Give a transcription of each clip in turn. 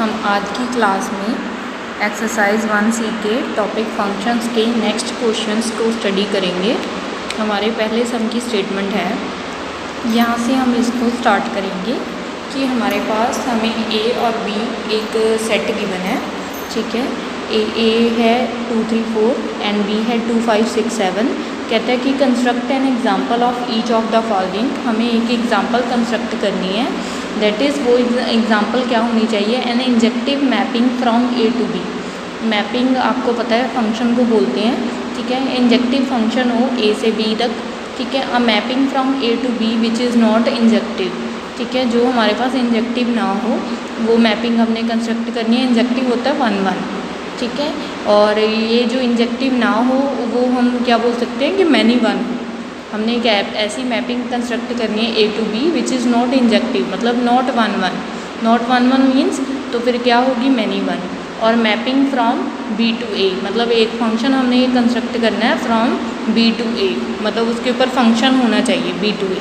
हम आज की क्लास में एक्सरसाइज 1C के टॉपिक फंक्शंस के नेक्स्ट क्वेश्चंस को स्टडी करेंगे। हमारे पहले सम की स्टेटमेंट है, यहाँ से हम इसको स्टार्ट करेंगे कि हमारे पास हमें ए और बी एक सेट गिवन है, ठीक है। ए है 2 3 4 एंड बी है 2 5 6 7। कहता है कि construct an example of each of the following. हमें एक एग्जाम्पल कंस्ट्रक्ट करनी है, दैट इज़ वो एग्जाम्पल क्या होनी चाहिए, an injective mapping from A to B. Mapping आपको पता है फंक्शन को बोलते हैं, ठीक है। इंजेक्टिव फंक्शन हो ए से बी तक, ठीक है। A mapping from A to B which is not injective, ठीक है। जो हमारे पास इंजेक्टिव ना हो वो मैपिंग हमने कंस्ट्रक्ट करनी है। इंजेक्टिव होता है 1 1, ठीक है। और ये जो इंजेक्टिव ना हो वो हम क्या बोल सकते हैं कि मैनी वन। हमने एक ऐसी मैपिंग कंस्ट्रक्ट करनी है A to B which is not injective, मतलब नॉट 1 1। नॉट 1 1 मीन्स तो फिर क्या होगी, मैनी वन। और mapping from B to A, मतलब एक फंक्शन हमने ये कंस्ट्रक्ट करना है फ्रॉम बी टू ए, मतलब उसके ऊपर फंक्शन होना चाहिए बी टू ए।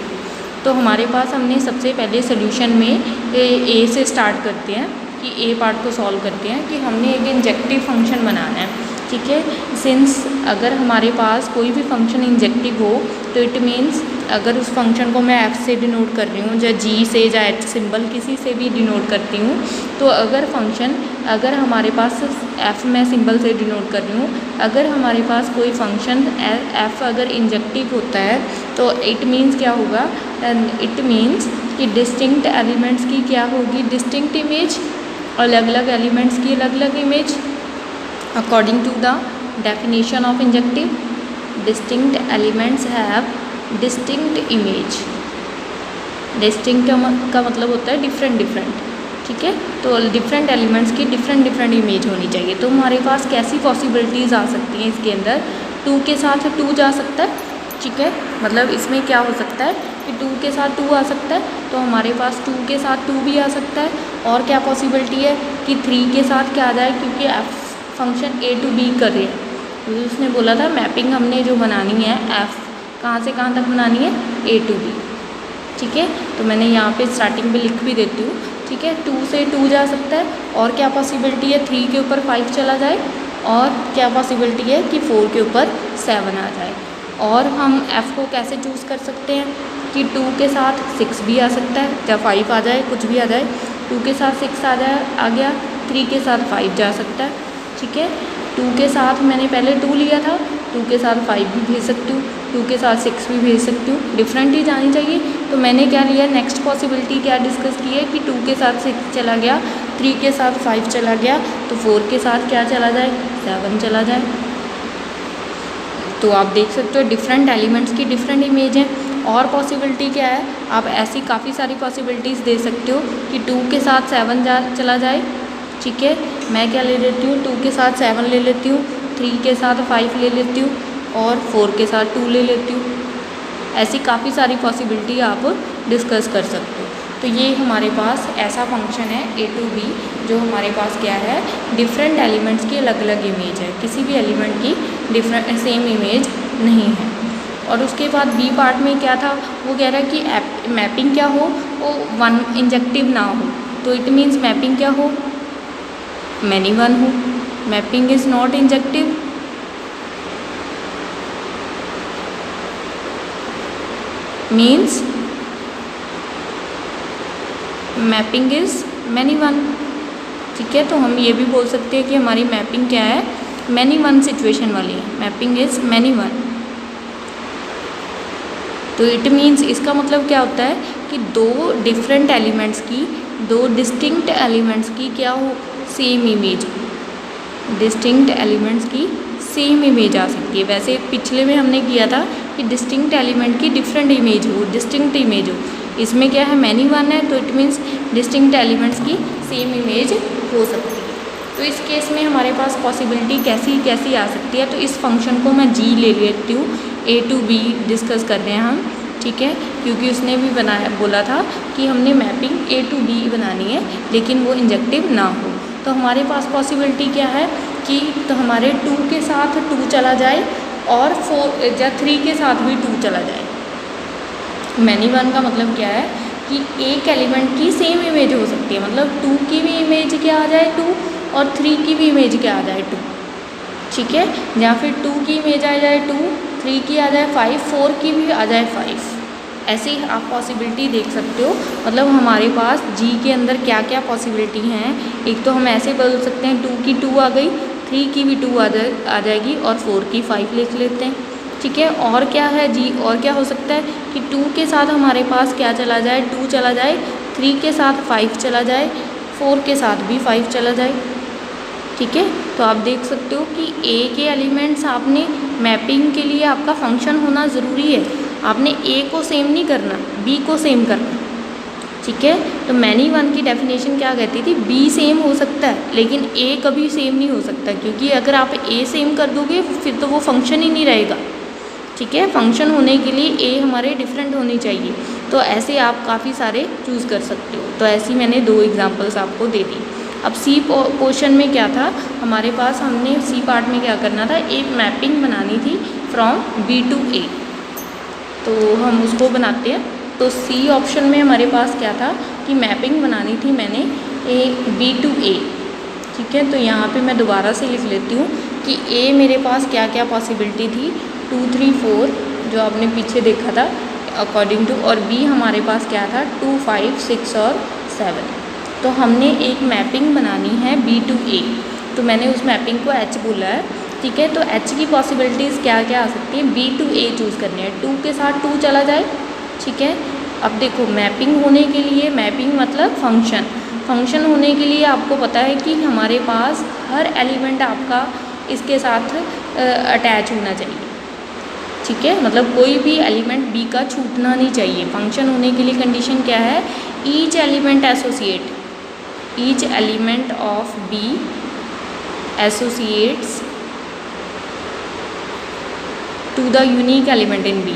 तो हमारे पास हमने सबसे पहले सोल्यूशन में ए से स्टार्ट करते हैं कि ए पार्ट को सॉल्व करते हैं कि हमने एक इंजेक्टिव फंक्शन बनाना है, ठीक है। सिंस अगर हमारे पास कोई भी फंक्शन इंजेक्टिव हो तो इट मीन्स अगर उस फंक्शन को मैं एफ से डिनोट कर रही हूँ या जी से या एच सिंबल किसी से भी डिनोट करती हूँ, तो अगर फंक्शन अगर हमारे पास एफ मैं सिंबल से डिनोट कर रही हूँ, अगर हमारे पास कोई फंक्शन एफ अगर इंजेक्टिव होता है तो इट मीन्स क्या होगा, इट मीन्स कि डिस्टिंक्ट एलिमेंट्स की क्या होगी, डिस्टिंक्ट इमेज, अलग अलग एलिमेंट्स की अलग अलग image. According to the definition of injective, distinct elements have distinct image. Distinct का मतलब होता है डिफरेंट डिफरेंट, ठीक है। तो डिफरेंट एलिमेंट्स की डिफरेंट डिफरेंट इमेज होनी चाहिए। तो हमारे पास कैसी पॉसिबिलिटीज़ आ सकती हैं इसके अंदर, 2 के साथ 2 जा सकता है, ठीक है। मतलब इसमें क्या हो सकता है कि 2 के साथ 2 आ सकता है, तो हमारे पास 2 के साथ 2 भी आ सकता है। और क्या पॉसिबिलिटी है कि 3 के साथ क्या आ जाए, क्योंकि F function A to B कर रहे हैं, तो उसने बोला था मैपिंग हमने जो बनानी है एफ कहाँ से कहाँ तक बनानी है, ए टू बी, ठीक है। तो मैंने यहाँ पे स्टार्टिंग पे लिख भी देती हूँ, ठीक है। 2 से 2 जा सकता है। और क्या पॉसिबिलिटी है, 3 के ऊपर 5 चला जाए। और क्या पॉसिबिलिटी है कि 4 के ऊपर 7 आ जाए। और हम f को कैसे चूज़ कर सकते हैं कि 2 के साथ 6 भी आ सकता है या 5 आ जाए, कुछ भी आ जाए। 2 के साथ 6 आ गया, 3 के साथ 5 जा सकता है, ठीक है। 2 के साथ मैंने पहले 2 लिया था, 2 के साथ 5 भी भेज सकती हूँ, 2 के साथ 6 भी भेज सकती हूँ। डिफरेंट ही जानी चाहिए। तो मैंने क्या लिया, नेक्स्ट पॉसिबिलिटी क्या डिस्कस की है कि 2 के साथ 6 चला गया, 3 के साथ 5 चला गया, तो 4 के साथ क्या चला जाए, 7 चला जाए। तो आप देख सकते हो डिफरेंट एलिमेंट्स की डिफरेंट इमेज है। और पॉसिबिलिटी क्या है, आप ऐसी काफ़ी सारी पॉसिबिलिटीज़ दे सकते हो कि 2 के साथ 7 चला जाए, ठीक है। मैं क्या ले लेती हूँ, 2 के साथ 7 ले लेती हूँ, 3 के साथ 5 ले लेती हूँ और 4 के साथ 2 ले लेती हूँ। ऐसी काफ़ी सारी पॉसिबिलिटी आप डिस्कस कर सकते हो। तो ये हमारे पास ऐसा फंक्शन है ए टू बी जो हमारे पास क्या है, डिफरेंट एलिमेंट्स की अलग अलग इमेज है, किसी भी एलिमेंट की डिफरेंट सेम इमेज नहीं है। और उसके बाद बी पार्ट में क्या था, वो कह रहा है कि मैपिंग क्या हो, वो 1 इंजेक्टिव ना हो। तो इट मीन्स मैपिंग क्या हो, मैनी वन हो। Mapping is not injective, means mapping is many one, ठीक है। तो हम ये भी बोल सकते हैं कि हमारी मैपिंग क्या है, मैनी वन सिचुएशन वाली है। Mapping is many one. तो इट मीन्स इसका मतलब क्या होता है कि 2 डिफरेंट एलिमेंट्स की, 2 डिस्टिंक्ट एलिमेंट्स की क्या हो, सेम इमेज। डिस्टिंक्ट एलिमेंट्स की सेम इमेज आ सकती है। वैसे पिछले में हमने किया था कि डिस्टिंक्ट एलिमेंट की डिफरेंट इमेज हो, डिस्टिंक्ट इमेज हो। इसमें क्या है, मैनी वन है, तो इट मीन्स डिस्टिंक्ट एलिमेंट्स की सेम इमेज हो सकती है। तो इस केस में हमारे पास पॉसिबिलिटी कैसी कैसी आ सकती है, तो इस फंक्शन को मैं जी ले लेती हूँ, ए टू बी डिस्कस कर रहे हैं हम, ठीक है। क्योंकि उसने भी बोला था कि हमने मैपिंग ए टू बी बनानी है लेकिन वो इंजेक्टिव ना हो। तो हमारे पास पॉसिबिलिटी क्या है कि तो हमारे 2 के साथ 2 चला जाए और 4 या 3 के साथ भी 2 चला जाए। मैनी वन का मतलब क्या है कि एक एलिमेंट की सेम इमेज हो सकती है, मतलब 2 की भी इमेज क्या आ जाए 2 और 3 की भी इमेज क्या आ जाए 2, ठीक है। या फिर 2 की इमेज आ जाए 2, 3 की आ जाए 5, 4 की भी आ जाए 5। ऐसे ही आप पॉसिबिलिटी देख सकते हो। मतलब हमारे पास जी के अंदर क्या क्या पॉसिबिलिटी हैं। एक तो हम ऐसे बोल सकते हैं 2 की 2 आ गई, 3 की भी 2 आ जाएगी और 4 की 5 लिख लेते हैं, ठीक है। और क्या है जी, और क्या हो सकता है कि 2 के साथ हमारे पास क्या चला जाए 2 चला जाए, 3 के साथ 5 चला जाए, 4 के साथ भी 5 चला जाए, ठीक है। तो आप देख सकते हो कि ए के एलिमेंट्स आपने मैपिंग के लिए आपका फंक्शन होना ज़रूरी है। आपने ए को सेम नहीं करना, बी को सेम करना, ठीक है। तो मैनी वन की डेफिनेशन क्या कहती थी, बी सेम हो सकता है लेकिन ए कभी सेम नहीं हो सकता, क्योंकि अगर आप ए सेम कर दोगे फिर तो वो फंक्शन ही नहीं रहेगा, ठीक है। फंक्शन होने के लिए ए हमारे डिफरेंट होने चाहिए। तो ऐसे आप काफ़ी सारे चूज़ कर सकते हो। तो ऐसी मैंने 2 एग्जांपल्स आपको दे दी। अब सी पोर्शन में क्या था हमारे पास, हमने सी पार्ट में क्या करना था, एक मैपिंग बनानी थी फ्रॉम बी टू ए। तो हम उसको बनाते हैं। तो सी ऑप्शन में हमारे पास क्या था कि मैपिंग बनानी थी मैंने बी टू ए, ठीक है। तो यहाँ पे मैं दोबारा से लिख लेती हूँ कि ए मेरे पास क्या क्या पॉसिबिलिटी थी, 2 3 4 जो आपने पीछे देखा था अकॉर्डिंग टू, और बी हमारे पास क्या था 2 5 6 और 7। तो हमने एक मैपिंग बनानी है बी टू ए, तो मैंने उस मैपिंग को एच बोला है, ठीक है। तो एच की पॉसिबिलिटीज़ क्या क्या आ सकती है, बी टू ए चूज़ करनी है, 2 के साथ 2 चला जाए, ठीक है। अब देखो मैपिंग होने के लिए, मैपिंग मतलब फंक्शन होने के लिए आपको पता है कि हमारे पास हर एलिमेंट आपका इसके साथ अटैच होना चाहिए, ठीक है। मतलब कोई भी एलिमेंट बी का छूटना नहीं चाहिए। फंक्शन होने के लिए कंडीशन क्या है, each element of B associates to the unique element in B.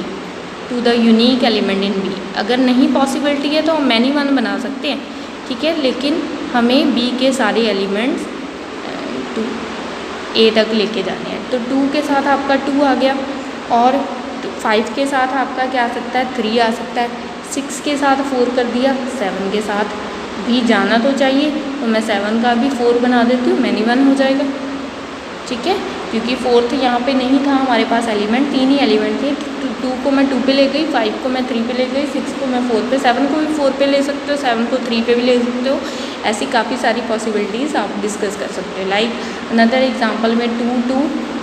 अगर नहीं पॉसिबिलिटी है तो हम मैनी वन बना सकते हैं, ठीक है। लेकिन हमें बी के सारे एलिमेंट्स टू ए तक लेके जाने हैं। तो 2 के साथ आपका 2 आ गया, और 5 के साथ आपका क्या आ सकता है 3 आ सकता है, 6 के साथ 4 कर दिया, 7 के साथ भी जाना तो चाहिए, तो मैं 7 का भी 4 बना देती हूँ, मैनी वन हो जाएगा, ठीक है। क्योंकि 4th यहाँ पे नहीं था हमारे पास एलिमेंट, 3 ही एलिमेंट थे। 2 को मैं 2 पे ले गई, 5 को मैं 3 पे ले गई, 6 को मैं 4 पे, 7 को भी 4 पे ले सकते हो, 7 को 3 पे भी ले सकते हो। ऐसी काफ़ी सारी पॉसिबिलिटीज़ आप डिस्कस कर सकते हो। लाइक अनदर एग्जांपल में 2 2,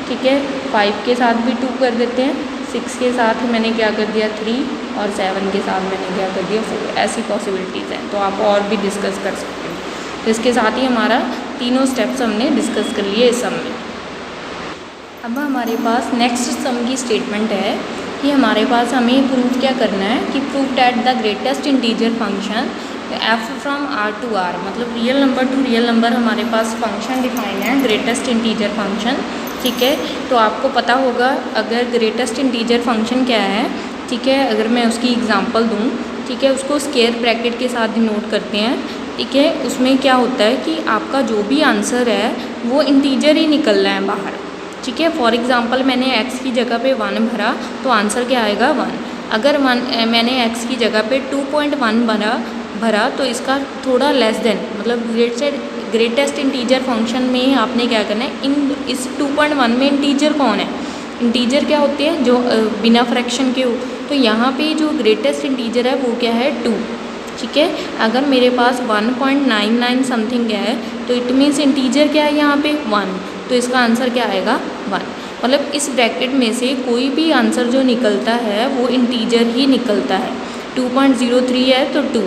ठीक है, 5 के साथ भी 2 कर देते हैं, 6 के साथ मैंने क्या कर दिया 3, और 7 के साथ मैंने क्या कर दिया 4। ऐसी पॉसिबिलिटीज़ हैं, तो आप और भी डिस्कस कर सकते हो। तो इसके साथ ही हमारा तीनों स्टेप्स हमने डिस्कस कर लिए इस सम में। अब हमारे पास नेक्स्ट सम की स्टेटमेंट है कि हमारे पास हमें प्रूव क्या करना है कि prove that the greatest integer function f from r to r, मतलब real number to real number हमारे पास फंक्शन डिफाइन है ग्रेटेस्ट इंटीजर फंक्शन, ठीक है। तो आपको पता होगा अगर ग्रेटेस्ट इंटीजर फंक्शन क्या है, ठीक है। अगर मैं उसकी एग्जांपल दूं, ठीक है, उसको स्क्वायर ब्रैकेट के साथ डिनोट करते हैं, ठीक है। उसमें क्या होता है कि आपका जो भी आंसर है वो इंटीजर ही निकलना है बाहर, ठीक है। फॉर एग्जांपल मैंने x की जगह पे 1 भरा तो आंसर क्या आएगा 1। अगर मैंने x की जगह पे 2.1 भरा तो इसका थोड़ा लेस देन, मतलब ग्रेटेस्ट इंटीजर फंक्शन में आपने क्या करना है, इस 2.1 में इंटीजर कौन है, इंटीजर क्या होते हैं जो बिना फ्रैक्शन के हो। तो यहाँ पे जो ग्रेटेस्ट इंटीजर है वो क्या है 2, ठीक है। अगर मेरे पास 1.99 समथिंग है तो इट मीन्स इंटीजर क्या है यहाँ पे 1, तो इसका आंसर क्या आएगा 1। मतलब इस ब्रैकेट में से कोई भी आंसर जो निकलता है वो इंटीजर ही निकलता है। 2.03 है तो 2,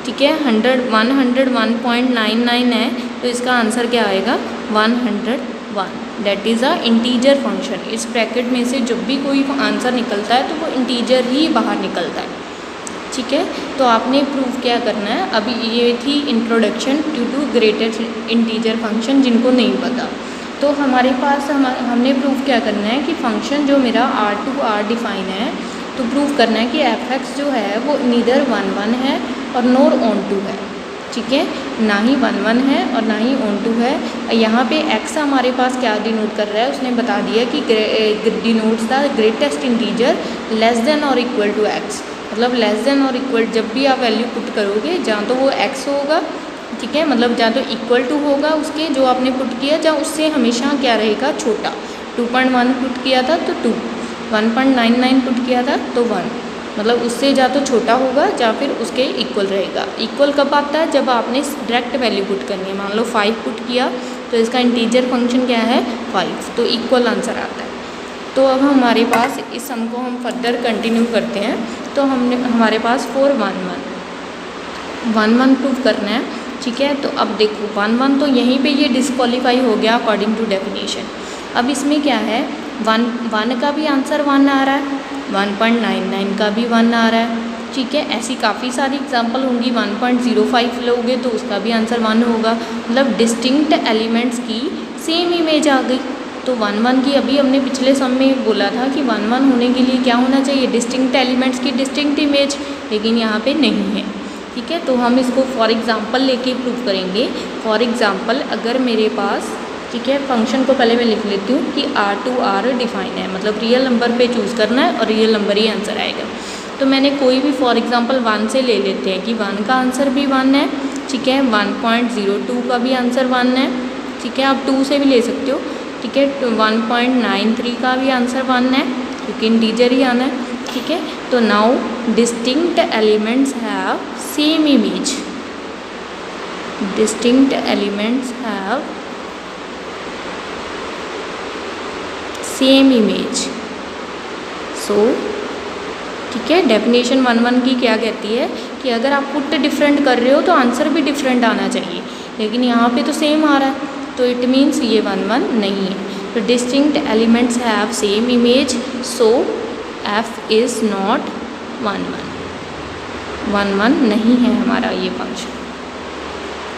ठीक है। 101.99 है तो इसका आंसर क्या आएगा 101। That is a integer function. इस ब्रैकेट में से जब भी कोई आंसर निकलता है तो वो इंटीजर ही बाहर निकलता है, ठीक है। तो आपने प्रूव क्या करना है, अभी ये थी introduction to greatest integer function जिनको नहीं पता। तो हमारे पास हमने प्रूव क्या करना है कि फंक्शन जो मेरा r टू r डिफाइन है, तो प्रूव करना है कि f(x) जो है वो नीदर 1 1 है और नोर ऑन टू है, ठीक है। ना ही 1 1 है और ना ही ऑन टू है। यहाँ पे x हमारे पास क्या डिनोट कर रहा है, उसने बता दिया कि denotes the greatest integer less than और इक्वल टू x। मतलब लेस देन और इक्वल जब भी आप वैल्यू पुट करोगे जहाँ तो वो x होगा, ठीक है, मतलब जहाँ तो इक्वल टू होगा उसके जो आपने पुट किया, जहाँ उससे हमेशा क्या रहेगा, छोटा। 2.1 पुट किया था तो 2, 1.99 पुट किया था तो 1, मतलब उससे या तो छोटा होगा या फिर उसके इक्वल रहेगा। इक्वल कब आता है, जब आपने डायरेक्ट वैल्यू पुट करनी है। मान लो 5 पुट किया तो इसका इंटीजर फंक्शन क्या है 5, तो इक्वल आंसर आता है। तो अब हमारे पास इस सम को हम फर्दर कंटिन्यू करते हैं। तो हमारे पास 4 1 1 प्रूव करना है, ठीक है। तो अब देखो 1 1 तो यहीं पे ये डिस्क्वालीफाई हो गया अकॉर्डिंग टू डेफिनेशन। अब इसमें क्या है, 1 1 का भी आंसर 1 आ रहा है, 1.99 का भी 1 आ रहा है, ठीक है। ऐसी काफ़ी सारी एग्जांपल होंगी। 1.05 लोगे तो उसका भी आंसर 1 होगा। मतलब डिस्टिंक्ट एलिमेंट्स की सेम इमेज आ गई। तो 1 1 की अभी हमने पिछले सम में बोला था कि 1 1 होने के लिए क्या होना चाहिए, डिस्टिंक्ट एलिमेंट्स की डिस्टिंक्ट इमेज, लेकिन यहाँ पे नहीं है, ठीक है। तो हम इसको फॉर एग्जांपल लेके प्रूव करेंगे। फॉर एग्जांपल अगर मेरे पास, ठीक है, फंक्शन को पहले मैं लिख लेती हूँ कि R डिफाइन है, मतलब रियल नंबर पे चूज़ करना है और रियल नंबर ही आंसर आएगा। तो मैंने कोई भी फॉर एग्जांपल 1 से ले लेते हैं कि 1 का आंसर भी 1 है, ठीक है। 1.02 का भी आंसर 1 है, ठीक है। आप 2 से भी ले सकते हो, ठीक है। 1.93 का भी आंसर 1 है क्योंकि इंटीजर ही आना है, ठीक है। तो now distinct elements have same image, distinct elements have same image. So ठीक है, डेफिनेशन 1 1 की क्या कहती है कि अगर आप पुट डिफरेंट कर रहे हो तो आंसर भी डिफरेंट आना चाहिए, लेकिन यहाँ पे तो सेम आ रहा है, तो इट मीन्स ये 1 1 नहीं है। तो distinct elements have same image, so f is not 1 1 नहीं है हमारा ये फंक्शन,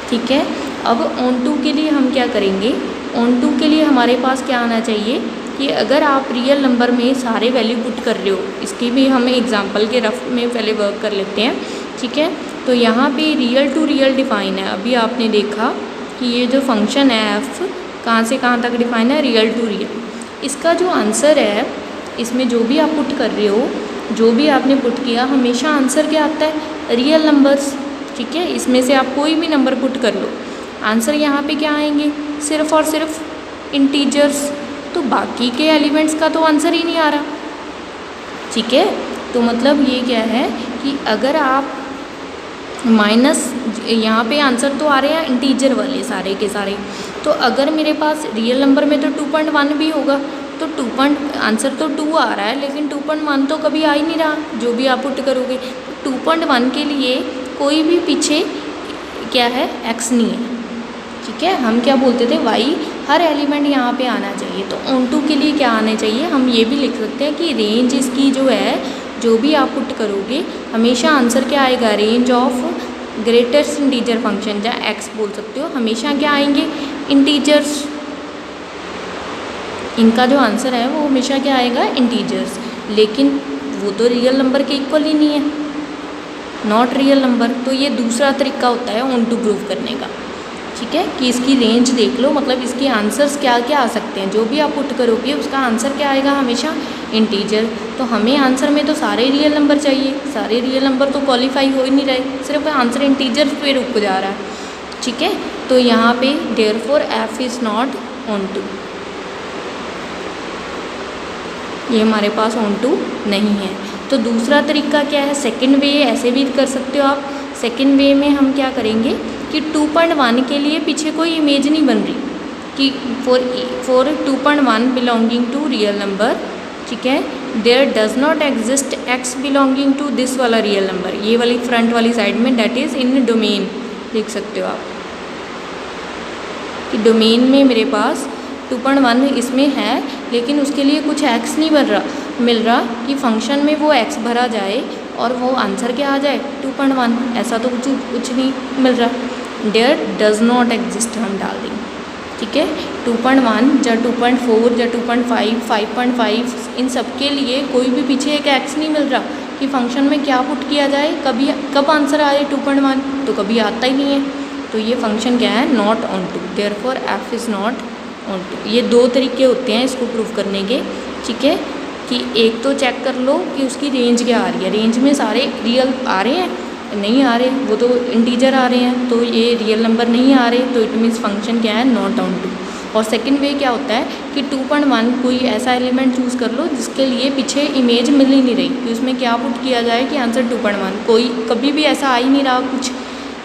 ठीक है। अब ऑन टू के लिए हम क्या करेंगे, ऑन टू के लिए हमारे पास क्या आना चाहिए कि अगर आप रियल नंबर में सारे वैल्यू पुट कर रहे हो, इसकी भी हम एग्जांपल के रफ में पहले वर्क कर लेते हैं, ठीक है। तो यहाँ पे रियल टू रियल डिफाइन है। अभी आपने देखा कि ये जो फंक्शन है f कहाँ से कहाँ तक डिफाइन है, रियल टू रियल। इसका जो आंसर है, इसमें जो भी आप पुट कर रहे हो, जो भी आपने पुट किया, हमेशा आंसर क्या आता है, रियल नंबर्स, ठीक है। इसमें से आप कोई भी नंबर पुट कर लो, आंसर यहाँ पे क्या आएंगे, सिर्फ और सिर्फ इंटीजर्स। तो बाकी के एलिमेंट्स का तो आंसर ही नहीं आ रहा, ठीक है। तो मतलब ये क्या है कि अगर आप माइनस, यहाँ पे आंसर तो आ रहे हैं इंटीजर वाले सारे के सारे, तो अगर मेरे पास रियल नंबर में तो 2.1 भी होगा, तो आंसर तो 2 आ रहा है, लेकिन 2.1 तो कभी आ ही नहीं रहा जो भी आप पुट करोगे। 2.1 के लिए कोई भी पीछे क्या है, x नहीं है, ठीक है। हम क्या बोलते थे, y, हर एलिमेंट यहाँ पे आना चाहिए। तो ऑन टू के लिए क्या आने चाहिए, हम ये भी लिख सकते हैं कि रेंज इसकी जो है, जो भी आप पुट करोगे हमेशा आंसर क्या आएगा, range of greatest integer function, जहाँ x बोल सकते हो, हमेशा क्या आएंगे, इंटीजर्स। इनका जो आंसर है वो हमेशा क्या आएगा, इंटीजर्स। लेकिन वो तो रियल नंबर के इक्वल ही नहीं है, नॉट रियल नंबर। तो ये दूसरा तरीका होता है ऑन टू प्रूव करने का, ठीक है, कि इसकी रेंज देख लो, मतलब इसके आंसर्स क्या क्या आ सकते हैं, जो भी आप पुट करोगे उसका आंसर क्या आएगा, हमेशा इंटीजर। तो हमें आंसर में तो सारे रियल नंबर चाहिए, सारे रियल नंबर तो क्वालिफाई हो ही नहीं रहे, सिर्फ आंसर इंटीजर पे रुक जा रहा है, ठीक है। तो यहाँ पे therefore f is not onto, ये हमारे पास ऑन टू नहीं है। तो दूसरा तरीका क्या है, सेकंड वे, ऐसे भी कर सकते हो आप। सेकंड वे में हम क्या करेंगे कि 2.1 के लिए पीछे कोई इमेज नहीं बन रही कि for 2.1 belonging to real number, ठीक है, there does not exist x belonging to this वाला रियल नंबर, ये वाली फ्रंट वाली साइड में, दैट इज़ इन डोमेन, लिख सकते हो आप कि डोमेन में मेरे पास 2.1 इसमें है, लेकिन उसके लिए कुछ x नहीं मिल रहा कि फंक्शन में वो x भरा जाए और वो आंसर क्या आ जाए, 2.1, ऐसा तो कुछ नहीं मिल रहा। देयर डज नॉट एग्जिस्ट हम डाल देंगे, ठीक है। 2.1 या 2.4 या 2.5, 5.5, इन सब के लिए कोई भी पीछे एक x नहीं मिल रहा कि फंक्शन में क्या पुट किया जाए, कब आंसर आए 2.1, तो कभी आता ही नहीं है। तो ये फंक्शन क्या है, not onto, therefore f is not onto. ये दो तरीके होते हैं इसको प्रूव करने के, ठीक है। कि एक तो चेक कर लो कि उसकी रेंज क्या आ रही है, रेंज में सारे रियल आ रहे हैं, नहीं आ रहे, वो तो इंटीजर आ रहे हैं, तो ये रियल नंबर नहीं आ रहे, तो इट मीन्स फंक्शन क्या है, नॉट ऑन टू। और सेकंड वे क्या होता है कि 2.1 कोई ऐसा एलिमेंट चूज़ कर लो जिसके लिए पीछे इमेज मिल ही नहीं रही कि उसमें क्या पुट किया जाए कि आंसर 2.1, कोई कभी भी ऐसा आ ही नहीं रहा कुछ,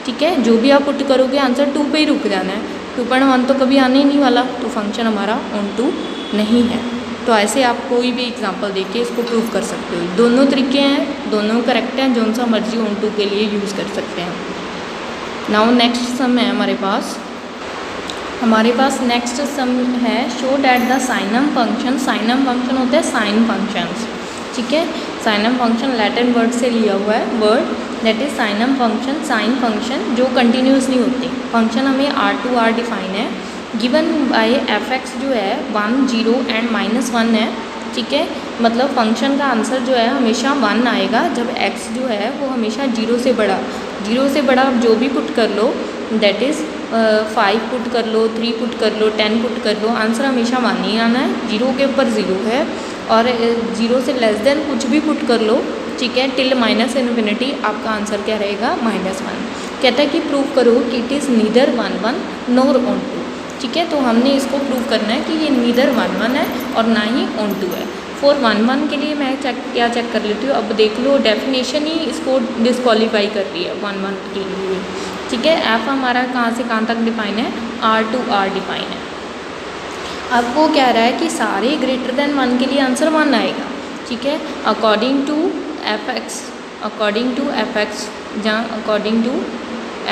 ठीक है, जो भी आप पुट करोगे आंसर 2 पे ही रुक जाना है, 2.1 तो कभी आने ही नहीं वाला, तो फंक्शन हमारा ऑन टू नहीं है। तो ऐसे आप कोई भी एग्जांपल देके इसको प्रूव कर सकते हो। दोनों तरीके हैं, दोनों करेक्ट हैं, जो सा मर्जी ऑन टू के लिए यूज़ कर सकते हैं। नाउ नेक्स्ट सम है हमारे पास नेक्स्ट सम है, show that the साइनम function, साइनम function होता है साइन फंक्शंस, ठीक है, साइनम फंक्शन लैटिन वर्ड से लिया हुआ है word, that is साइनम function, sine function जो कंटिन्यूस नहीं होते। फंक्शन हमें R2R डिफाइन है, गिवन बाय f(x) जो है 1, 0 एंड -1 है, ठीक है, मतलब फंक्शन का आंसर जो है हमेशा 1 आएगा जब x जो है वो हमेशा 0 से बड़ा, 0 से बड़ा आप जो भी पुट कर लो, दैट इज़ 5 पुट कर लो, 3 पुट कर लो, 10 पुट कर लो, आंसर हमेशा 1 ही आना है, 0 के ऊपर 0 है, और 0 से लेस देन कुछ भी पुट कर लो, ठीक है, टिल -∞ आपका आंसर क्या रहेगा, -1। कहता है कि प्रूव करो कि it is neither 1, 1 nor onto, ठीक है, तो हमने इसको प्रूव करना है कि ये नीदर 1, 1 है और ना ही ऑन टू है। फॉर 1, 1 के लिए मैं चेक कर लेती हूँ, अब देख लो डेफिनेशन ही इसको डिस्क्वालीफाई कर रही है 1, 1 के लिए, ठीक है। एफ हमारा कहाँ से कहाँ तक डिफाइन है, R2R डिफाइन है। अब वो कह रहा है कि सारे ग्रेटर देन 1 के लिए आंसर 1 आएगा, ठीक है, अकॉर्डिंग टू एफ(x), जहाँ अकॉर्डिंग टू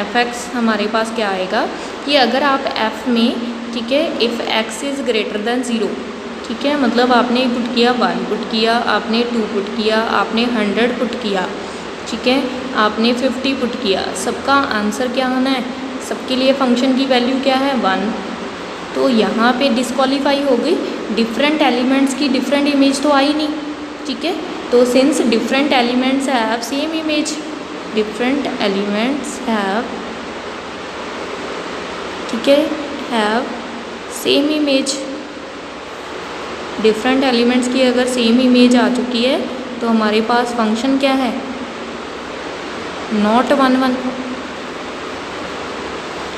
f(x) हमारे पास क्या आएगा कि अगर आप f में, ठीक है, if x is greater than 0, ठीक है, मतलब आपने पुट किया 1 पुट किया, आपने 2 पुट किया, आपने 100 पुट किया, ठीक है, आपने 50 पुट किया, सबका आंसर क्या होना है, सबके लिए फंक्शन की वैल्यू क्या है, 1। तो यहाँ पे डिस्क्वालीफाई हो गई, डिफरेंट एलिमेंट्स की डिफरेंट इमेज तो आई नहीं, ठीक है, तो since different elements have same image, different elements have, ठीक है, have same image, different elements की अगर सेम इमेज आ चुकी है तो हमारे पास फंक्शन क्या है, नॉट 1, 1,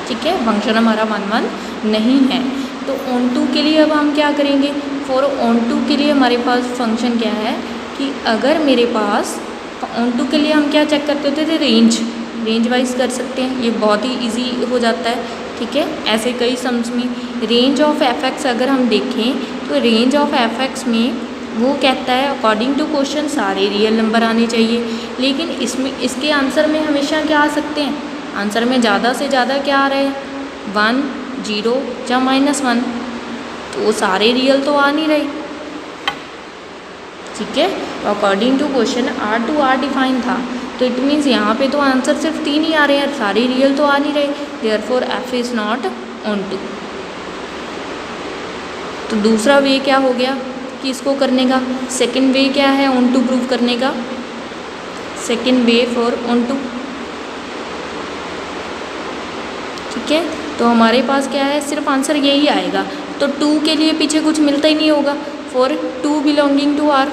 ठीक है, फंक्शन हमारा 1, 1 नहीं है। तो ऑन टू के लिए अब हम क्या करेंगे, फॉर ऑन टू के लिए हमारे पास फंक्शन क्या है कि अगर मेरे पास ऑन टू के लिए हम क्या चेक करते होते थे, रेंज वाइज कर सकते हैं, ये बहुत ही इजी हो जाता है, ठीक है। ऐसे कई सम्स में रेंज ऑफ f(x) अगर हम देखें तो रेंज ऑफ f(x) में वो कहता है अकॉर्डिंग टू क्वेश्चन सारे रियल नंबर आने चाहिए, लेकिन इसमें इसके आंसर में हमेशा क्या आ सकते हैं, आंसर में ज़्यादा से ज़्यादा क्या आ रहे हैं, 1, 0 या -1, तो वो सारे रियल तो आ नहीं रहे, ठीक है। According to question R2R define था, तो इट मीन्स यहाँ पे तो आंसर सिर्फ 3 ही आ रहे हैं, सारे रियल तो आ नहीं रहे, therefore f is not onto. तो दूसरा वे क्या हो गया कि इसको करने का, सेकंड वे क्या है ऑन टू प्रूव करने का, second way for onto, ठीक है। तो हमारे पास क्या है, सिर्फ आंसर यही आएगा, तो 2 के लिए पीछे कुछ मिलता ही नहीं होगा, फॉर 2 बिलोंगिंग टू R,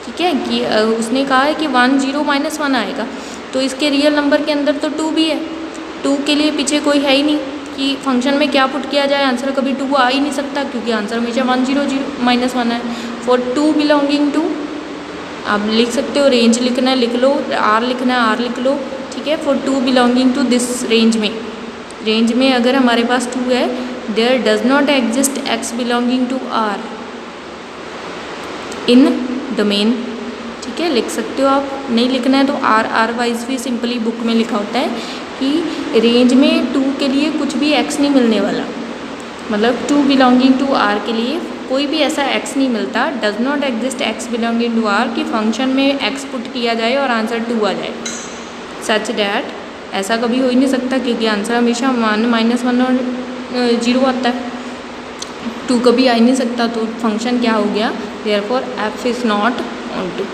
ठीक है, कि उसने कहा है कि 1, 0 -1 आएगा, तो इसके रियल नंबर के अंदर तो 2 भी है, 2 के लिए पीछे कोई है ही नहीं कि फंक्शन में क्या पुट किया जाए, आंसर कभी 2 आ ही नहीं सकता क्योंकि आंसर हमेशा 1, 0, 0 -1 है। फॉर 2 बिलोंगिंग टू, आप लिख सकते हो, रेंज लिखना है लिख लो, R लिखना है R लिख लो, ठीक है। For 2 belonging to this range में अगर हमारे पास 2 है, there does not exist x belonging to R in domain, ठीक है, लिख सकते हो आप, नहीं लिखना है तो R वाइज भी सिंपली बुक में लिखा होता है कि रेंज में 2 के लिए कुछ भी x नहीं मिलने वाला, मतलब 2 बिलोंगिंग टू R के लिए कोई भी ऐसा x नहीं मिलता, does not exist x belonging to R, कि फंक्शन में x पुट किया जाए और आंसर 2 आ जाए, सच डैट ऐसा कभी हो ही नहीं सकता क्योंकि आंसर हमेशा 1, -1 और 0 आता है, 2 कभी आ ही नहीं सकता, तो फंक्शन क्या हो गया, therefore f is not onto.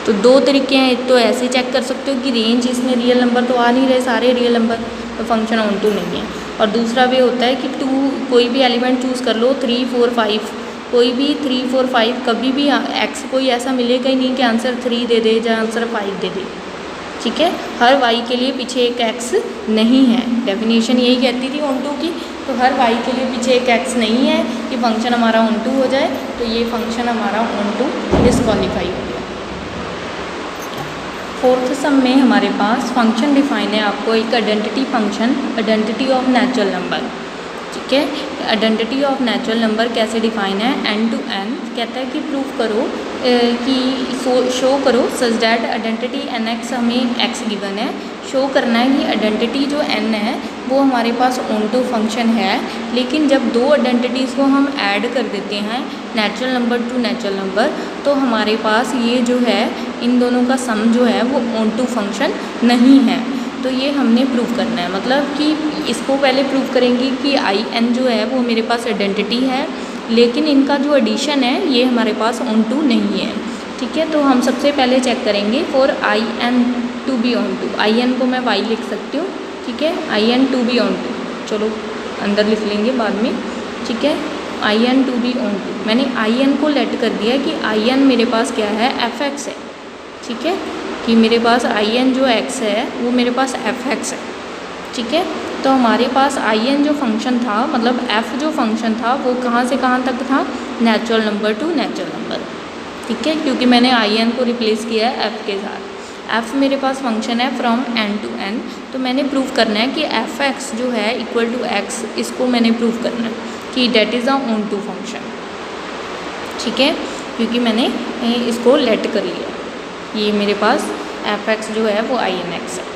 तो 2 तरीके हैं, एक तो ऐसे चेक कर सकते हो कि रेंज इसमें रियल नंबर तो आ नहीं रहे सारे रियल नंबर, तो फंक्शन ऑन टू नहीं है, और दूसरा वे होता है कि 2 कोई भी एलिमेंट चूज़ कर लो, 3, 4, 5 कोई भी 3, 4, 5 कभी भी एक्स कोई ऐसा मिलेगा ही नहीं कि आंसर 3 दे दे या आंसर 5 दे दे। ठीक है, हर वाई के लिए पीछे एक एक्स नहीं है। डेफिनेशन यही कहती थी ऑन टू की, तो हर वाई के लिए पीछे एक एक्स नहीं है कि फंक्शन हमारा ऑन टू हो जाए, तो ये फंक्शन हमारा ऑन टू डिस्क्वालीफाई हो गया। फोर्थ सम में हमारे पास फंक्शन डिफाइन है आपको एक identity function, identity of natural number. ठीक है, आइडेंटिटी ऑफ नेचुरल नंबर कैसे डिफाइन है, एन टू एन कहता है कि प्रूव करो कि शो करो such that identity N X, हमें एक्स गिवन है, शो करना है कि आइडेंटिटी जो एन है वो हमारे पास ऑन टू फंक्शन है, लेकिन जब दो आइडेंटिटीज़ को हम ऐड कर देते हैं natural number two natural number, तो हमारे पास ये जो है इन दोनों का सम जो है वो ऑन टू फंक्शन नहीं है। तो ये हमने प्रूव करना है, मतलब कि इसको पहले प्रूव करेंगे कि आई एन जो है वो मेरे पास आइडेंटिटी है, लेकिन इनका जो एडिशन है ये हमारे पास ऑन टू नहीं है। ठीक है, तो हम सबसे पहले चेक करेंगे for I N to be onto. I N को मैं वाई लिख सकती हूँ। ठीक है, I N to be onto, चलो अंदर लिख लेंगे बाद में। ठीक है, I N to be onto, मैंने आई एन को लेट कर दिया कि आई एन मेरे पास क्या है, एफ एक्स है। ठीक है, कि मेरे पास आई एन जो एक्स है वो मेरे पास एफ एक्स है। ठीक है, तो हमारे पास आई एन जो फंक्शन था, मतलब एफ जो फंक्शन था वो कहाँ से कहाँ तक था, natural number two natural number. ठीक है, क्योंकि मैंने आई एन को रिप्लेस किया है एफ के साथ। एफ मेरे पास फंक्शन है फ्रॉम एन टू एन, तो मैंने प्रूव करना है कि एफ एक्स जो है इक्वल टू एक्स, इसको मैंने प्रूव करना है कि that is a onto function. ठीक है, क्योंकि मैंने इसको लेट कर लिया, ये मेरे पास एफ एक्स जो है वो आई एन एक्स है।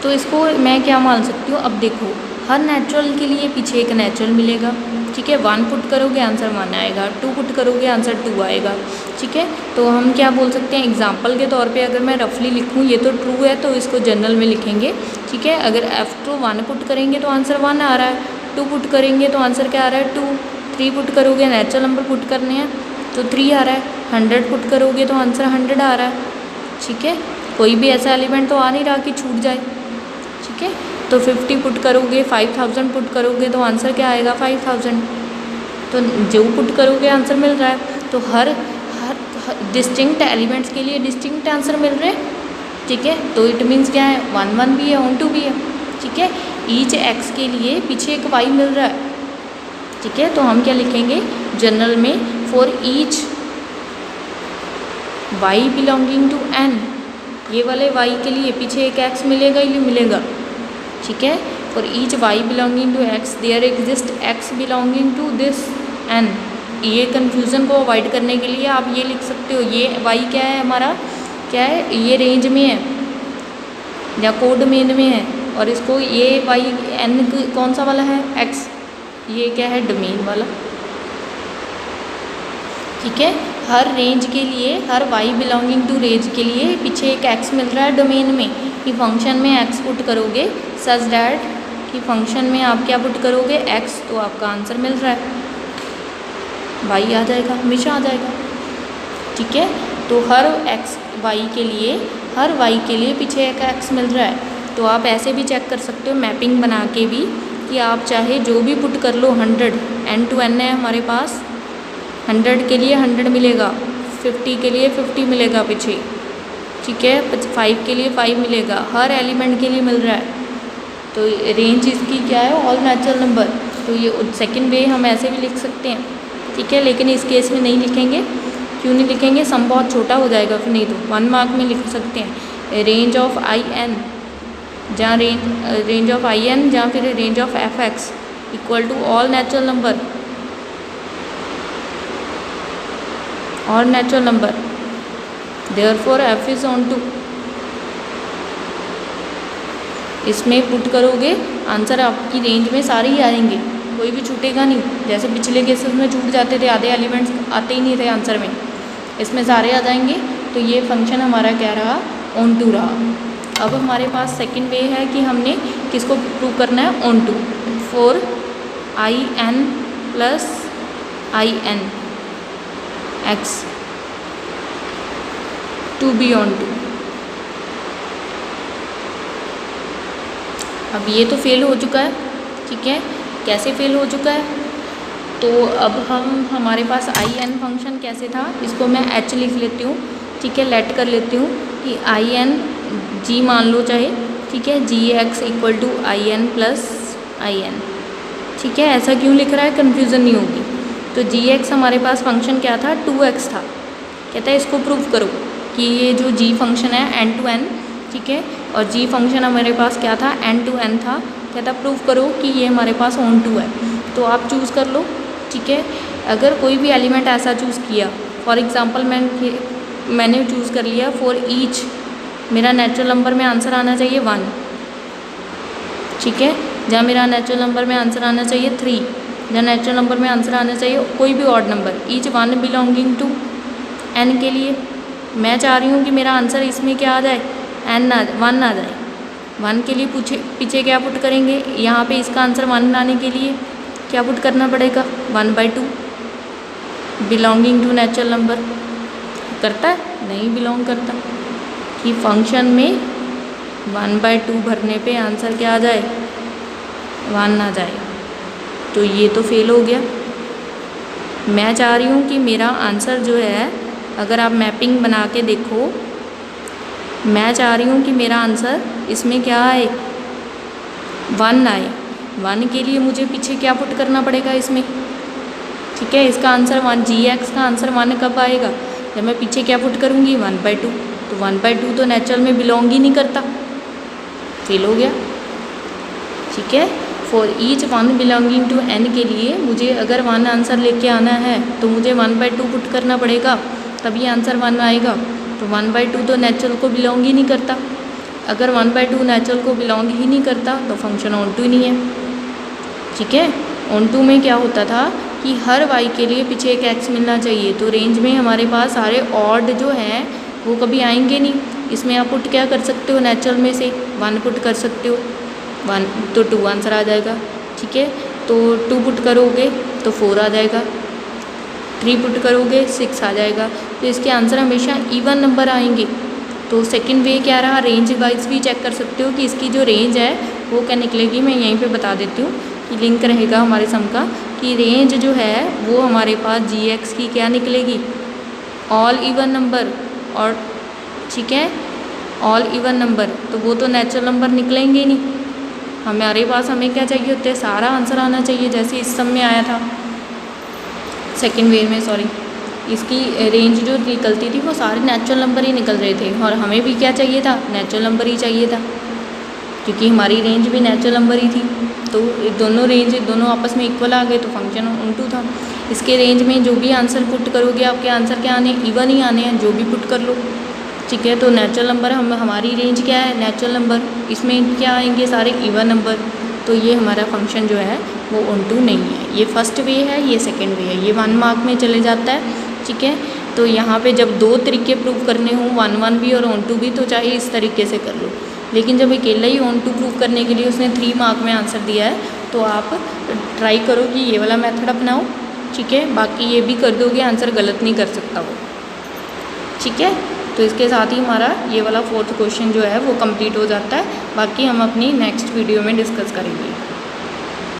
तो इसको मैं क्या मान सकती हूँ, अब देखो हर नेचुरल के लिए पीछे एक नेचुरल मिलेगा। ठीक है, 1 पुट करोगे आंसर 1 आएगा, 2 पुट करोगे आंसर 2 आएगा। ठीक है, तो हम क्या बोल सकते हैं, एग्जाम्पल के तौर पे अगर मैं रफली लिखूँ, ये तो ट्रू है तो इसको जनरल में लिखेंगे। ठीक है, अगर एफ टू 1 पुट करेंगे तो आंसर 1 आ रहा है, 2 पुट करेंगे तो आंसर क्या आ रहा है 2, 3 पुट करोगे नेचुरल नंबर पुट करने हैं तो 3 आ रहा है, 100 पुट करोगे तो आंसर 100 आ रहा है। ठीक है, कोई भी ऐसा एलिमेंट तो आ नहीं रहा कि छूट जाए। ठीक है, तो 50 पुट करोगे, 5000 पुट करोगे तो आंसर क्या आएगा 5000, तो जो पुट करोगे आंसर मिल रहा है। तो हर डिस्टिंक्ट एलिमेंट्स के लिए डिस्टिंक्ट आंसर मिल रहे हैं। ठीक है, तो इट मीन्स क्या है, 1 1 भी है, ऑन टू भी है। ठीक है, ईच एक्स के लिए पीछे एक वाई मिल रहा है। ठीक है, तो हम क्या लिखेंगे जनरल में, for each Y belonging to N, ये वाले वाई के लिए पीछे एक एक्स मिलेगा ही मिलेगा। ठीक है, for each Y belonging to X there exist X belonging to this N. ये कन्फ्यूज़न को अवॉइड करने के लिए आप ये लिख सकते हो, ये वाई क्या है हमारा, क्या है, ये रेंज में है या कोड मेन में है, और इसको ये वाई एन कौन सा वाला है एक्स, ये क्या है डोमेन वाला। ठीक है, हर रेंज के लिए, हर वाई बिलोंगिंग टू रेंज के लिए पीछे एक एक्स मिल रहा है डोमेन में, कि फंक्शन में एक्स पुट करोगे सच दैट कि फंक्शन में आप क्या पुट करोगे एक्स, तो आपका आंसर मिल रहा है वाई आ जाएगा, हमेशा आ जाएगा। ठीक है, तो हर एक्स वाई के लिए, हर वाई के लिए पीछे एक एक्स मिल रहा है। तो आप ऐसे भी चेक कर सकते हो मैपिंग बना के भी, कि आप चाहे जो भी पुट कर लो, 100 एन टू एन है हमारे पास, 100 के लिए 100 मिलेगा, 50 के लिए 50 मिलेगा पीछे। ठीक है, 5 के लिए 5 मिलेगा, हर एलिमेंट के लिए मिल रहा है। तो रेंज इसकी क्या है, ऑल नेचुरल नंबर। तो ये सेकंड वे हम ऐसे भी लिख सकते हैं। ठीक है, लेकिन इस केस में नहीं लिखेंगे, क्यों नहीं लिखेंगे, सम बहुत छोटा हो जाएगा फिर, नहीं तो 1 मार्क में लिख सकते हैं रेंज ऑफ आई एन, जहाँ रेंज ऑफ आई एन जहाँ फिर range of F X equal to all natural number, और natural number, therefore F is onto. इसमें पुट करोगे आंसर आपकी रेंज में सारे ही आएंगे, कोई भी छूटेगा नहीं। जैसे पिछले केसेस में छूट जाते थे, आधे एलिमेंट्स आते ही नहीं थे आंसर में, इसमें सारे आ जाएंगे। तो ये फंक्शन हमारा क्या रहा, ऑन टू रहा। अब हमारे पास सेकंड वे है कि हमने किसको प्रूव करना है, onto, for I N plus I N X to be onto. अब ये तो फेल हो चुका है। ठीक है, कैसे फेल हो चुका है, तो अब हमारे पास आई एन फंक्शन कैसे था, इसको मैं एच लिख लेती हूँ, ठीक है, लेट कर लेती हूँ कि आई एन जी मान लो चाहे, ठीक है, G X equal to I N plus I N, ठीक है। ऐसा क्यों लिख रहा है, कन्फ्यूज़न नहीं होगी। तो जी एक्स हमारे पास फंक्शन क्या था, 2x था। कहता है इसको प्रूव करो कि ये जो जी फंक्शन है एन टू एन, ठीक है, और जी फंक्शन हमारे पास क्या था, एन टू एन था। कहता प्रूव करो कि ये हमारे पास ऑन टू है। तो आप चूज़ कर लो, ठीक है। अगर कोई भी एलिमेंट ऐसा चूज़ किया, फॉर एग्ज़ाम्पल मैंने चूज़ कर लिया फॉर ईच, मेरा नेचुरल नंबर में आंसर आना चाहिए 1, ठीक है, जहाँ मेरा नेचुरल नंबर में आंसर आना चाहिए 3, जहाँ नेचुरल नंबर में आंसर आना चाहिए कोई भी odd number, each 1 belonging to n के लिए मैं चाह रही हूँ कि मेरा आंसर इसमें क्या आ जाए, वन आ जाए। 1 के लिए पीछे क्या पुट करेंगे, यहाँ पे इसका आंसर 1 लाने के लिए क्या पुट करना पड़ेगा, 1/2 बिलोंगिंग टू नेचुरल नंबर। करता है, नहीं बिलोंग करता, कि फंक्शन में 1/2 भरने पे आंसर क्या आ जाए, 1 आ जाए। तो ये तो फेल हो गया। मैं चाह रही हूँ कि मेरा आंसर जो है, अगर आप मैपिंग बना के देखो, मैं चाह रही हूँ कि मेरा आंसर इसमें क्या आए, 1 आए। 1 के लिए मुझे पीछे क्या पुट करना पड़ेगा इसमें, ठीक है, इसका आंसर 1, जी एक्स का आंसर 1 कब आएगा, जब मैं पीछे क्या पुट करूँगी, 1/2। तो 1/2 तो नेचुरल में बिलोंग ही नहीं करता, फेल हो गया, ठीक है। For each 1 belonging to n के लिए मुझे अगर 1 आंसर लेके आना है तो मुझे 1/2 पुट करना पड़ेगा, तभी आंसर 1 आएगा। तो 1/2 तो नेचुरल को बिलोंग ही नहीं करता। अगर 1/2 नेचुरल को बिलोंग ही नहीं करता तो फंक्शन ऑन टू नहीं है, ठीक है। ऑन टू में क्या होता था कि हर y के लिए पीछे एक x मिलना चाहिए। तो रेंज में हमारे पास सारे ऑड जो हैं वो कभी आएंगे नहीं। इसमें आप पुट क्या कर सकते हो, नेचुरल में से 1 पुट कर सकते हो, 1 तो 2 आंसर आ जाएगा, ठीक है। तो 2 पुट करोगे तो 4 आ जाएगा, 3 पुट करोगे 6 आ जाएगा। तो इसके आंसर हमेशा इवन नंबर आएंगे। तो सेकंड वे क्या रहा, रेंज वाइज भी चेक कर सकते हो कि इसकी जो रेंज है वो क्या निकलेगी। मैं यहीं पे बता देती हूँ कि लिंक रहेगा हमारे सम का, कि रेंज जो है वो हमारे पास जी एक्स की क्या निकलेगी, ऑल इवन नंबर, और ठीक है, ऑल इवन नंबर। तो वो तो नेचुरल नंबर निकलेंगे नहीं, हमारे पास हमें क्या चाहिए होते हैं, सारा आंसर आना चाहिए, जैसे इस सम में आया था सेकंड वे में, सॉरी, इसकी रेंज जो निकलती थी वो सारे नेचुरल नंबर ही निकल रहे थे, और हमें भी क्या चाहिए था, नेचुरल नंबर ही चाहिए था, क्योंकि हमारी रेंज भी नेचुरल नंबर ही थी। तो दोनों रेंज दोनों आपस में इक्वल आ गए, तो फंक्शन ऑन टू था। इसके रेंज में जो भी आंसर पुट करोगे आपके आंसर क्या आने, इवन ही आने हैं, जो भी पुट कर लो, ठीक है। तो नेचुरल नंबर हमारी रेंज क्या है, नेचुरल नंबर, इसमें क्या आएंगे, सारे इवन नंबर। तो ये हमारा फंक्शन जो है वो ऑन टू नहीं है। ये फर्स्ट वे है, ये सेकंड वे है, ये 1 मार्क में चले जाता है, ठीक है। तो यहाँ पे जब 2 तरीके प्रूव करने हों, 1 भी और ऑन टू भी, तो चाहे इस तरीके से कर लो। लेकिन जब अकेला ही ऑन टू प्रूव करने के लिए उसने 3 मार्क में आंसर दिया है, तो आप ट्राई करो कि ये वाला मेथड अपनाओ, ठीक है। बाकी ये भी कर दोगे, आंसर गलत नहीं कर सकता वो, ठीक है। तो इसके साथ ही हमारा ये वाला 4th क्वेश्चन जो है वो कंप्लीट हो जाता है। बाकी हम अपनी नेक्स्ट वीडियो में डिस्कस करेंगे।